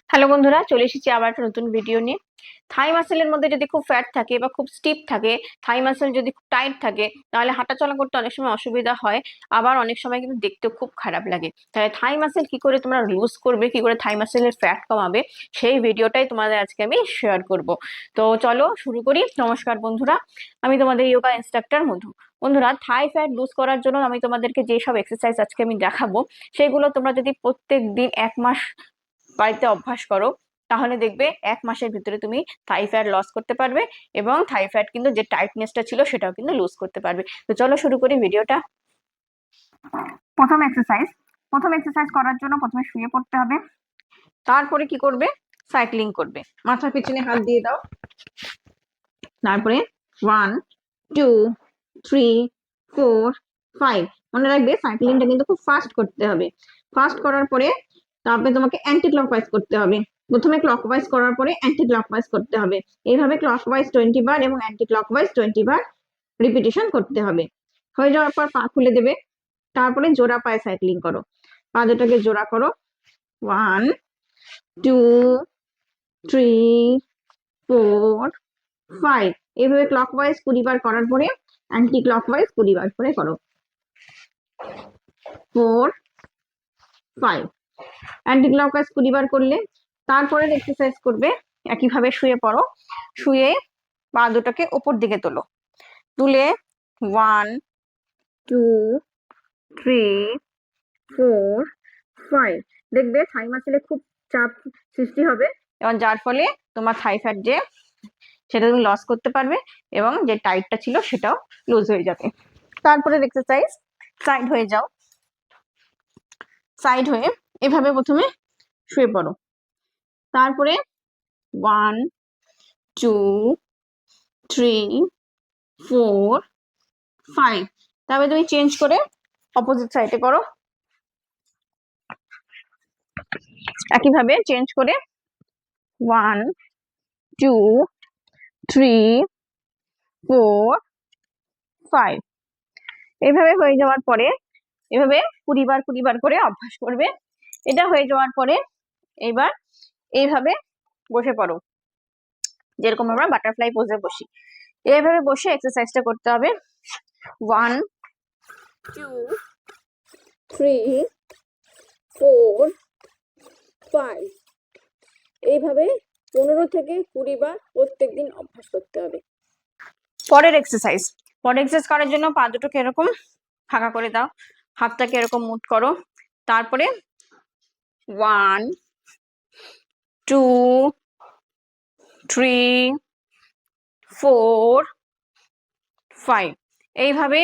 Hello বন্ধুরা, চলে এসেছি আবার একটা নতুন ভিডিও নিয়ে। থাই মাসেলের মধ্যে যদি খুব ফ্যাট থাকে বা খুব স্টিফ থাকে, থাই মাসেল যদি খুব টাইট থাকে, তাহলে হাঁটাচলা করতে অনেক সময় অসুবিধা হয়। আবার অনেক সময় কিন্তু দেখতেও খুব খারাপ লাগে। তাহলে থাই মাসেল কি করে তোমরা লুজ করবে, কি করে থাই মাসেলের ফ্যাট কমাবে, সেই ভিডিওটাই তোমাদের আজকে আমি শেয়ার করব। তো চলো শুরু করি। নমস্কার বন্ধুরা, আমি তোমাদের যোগা ইনস্ট্রাক্টর মধু। বন্ধুরা, থাই ফ্যাট লুজ করার জন্য আমি তোমাদেরকে যেসব এক্সারসাইজ আজকে আমি দেখাবো, সেগুলো তোমরা যদি প্রত্যেক দিন 1 মাস বাড়িতে অভ্যাস করো, তাহলে দেখবে 1 মাসের ভিতরে তুমি থাই ফ্যাট লস করতে পারবে, এবং থাই ফ্যাট কিন্তু যে টাইটনেসটা ছিল সেটাও কিন্তু লুজ করতে পারবে। তো চলো শুরু করি ভিডিওটা। প্রথম এক্সারসাইজ করার জন্য প্রথমে শুয়ে পড়তে হবে। তারপরে কি করবে? সাইক্লিং করবে। মাথার পিছনে হাত দিয়ে দাও। তারপরে 1 2 3 4 5। মনে রাখবে সাইক্লিংটা কিন্তু খুব ফাস্ট করতে হবে। ফাস্ট করার পরে তারপরে তোমাকে অ্যান্টি ক্লকওয়াইজ করতে হবে। প্রথমে ক্লকওয়াইজ করার পরে অ্যান্টি ক্লকওয়াইজ করতে হবে। এইভাবে ক্লকওয়াইজ 20 বার এবং অ্যান্টি ক্লকওয়াইজ 20 বার রিপিটেশন করতে হবে। হয়ে যাওয়ার পর পা খুলে দেবে। তারপরে জোড়া পায়ে সাইক্লিং করো। পা দুটাকে জোড়া করো। 1 2 3 4 5। এইভাবে ক্লকওয়াইজ 20 বার করার পরে অ্যান্টি ক্লকওয়াইজ 20 বার করে করো। 4 5। অ্যান্টি ক্লকওয়াইজ 20 বার করলে তারপরে এক্সারসাইজ করবে। একইভাবে শুয়ে পড়ো। শুয়ে পা দুটোকে উপর দিকে তোলো। তুলে 1 2 3 4 5। দেখবে থাই মাসেলে খুব চাপ সৃষ্টি হবে, এবং যার ফলে তোমার থাই ফ্যাট যে সেটা তুমি লস করতে পারবে, এবং যে টাইটটা ছিল সেটাও লুজ হয়ে যাবে। তারপরে এক্সারসাইজ সাইড হয়ে যাও। সাইড হয়ে এভাবে প্রথমে শুয়ে পড়ো। তারপরে 1 2 3 4 5। তারপরে তুমি চেঞ্জ করে অপোজিট সাইডে করো। একইভাবে চেঞ্জ করে 1 2 3 4 5। এইভাবে হয়ে যাওয়ার পরে এভাবে 20 বার 20 বার করে অভ্যাস করবে। এটা হয়ে যাওয়ার পরে এবার এইভাবে বসে পড়ো, যেরকম আমরা বাটারফ্লাই পোজে বসি। এইভাবে বসে এক্সারসাইজটা করতে হবে। 1 2 3 4 5। এইভাবে 15 থেকে 20 বার প্রত্যেকদিন অভ্যাস করতে হবে। পরের এক্সারসাইজ করার জন্য পা দুটোকে এরকম ফাঁকা করে দাও। হাতটাকে এরকম মুট করো। তারপরে 1 2 3 4 5। এইভাবে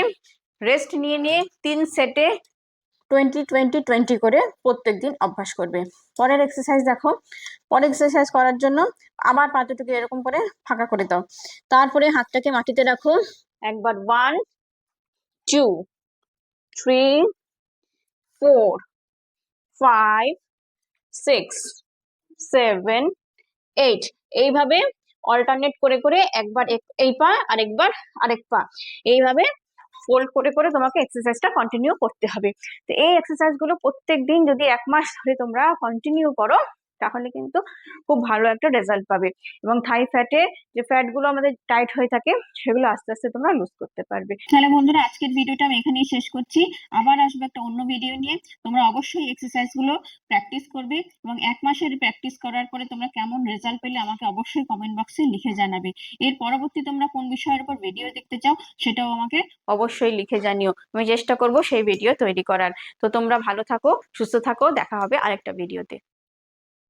রেস্ট নিয়ে নিয়ে 3 সেটে 20 20 20 করে প্রত্যেকদিন অভ্যাস করবে। পরের এক্সারসাইজ দেখো। পরের এক্সারসাইজ করার জন্য আবার পা দুটোকে এরকম করে ফাঁকা করে দাও। তারপরে হাতটাকে মাটিতে রাখো। একবার 1 2 3 4 5 6 7 8। এইভাবে অল্টারনেট করে করে একবার এই পা আরেকবার আরেক পা, এইভাবে ফোল্ড করে করে তোমাকে এক্সারসাইজটা কন্টিনিউ করতে হবে। তো এই এক্সারসাইজ গুলো প্রত্যেকদিন যদি 1 মাস ধরে তোমরা কন্টিনিউ করো, তাহলে কিন্তু খুব ভালো একটা রেজাল্ট পাবে, এবং থাই ফ্যাটে যে ফ্যাট গুলো আমাদের টাইট হয়ে থাকে সেগুলো আস্তে আস্তে তোমরা লুজ করতে পারবে। তাহলে বন্ধুরা, আজকের ভিডিওটা আমি এখানেই শেষ করছি। আবার আসবো একটা অন্য ভিডিও নিয়ে। তোমরা অবশ্যই এক্সারসাইজ গুলো প্র্যাকটিস করবে, এবং 1 মাসের প্র্যাকটিস করার পরে তোমরা কেমন রেজাল্ট পেলে আমাকে অবশ্যই কমেন্ট বক্সে লিখে জানাবে। এর পরবর্তী তোমরা কোন বিষয়ের উপর ভিডিও দেখতে চাও সেটাও আমাকে অবশ্যই লিখে জানিও। আমি চেষ্টা করব সেই ভিডিও তৈরি করার। তো তোমরা ভালো থাকো, সুস্থ থাকো। দেখা হবে আরেকটা ভিডিওতে।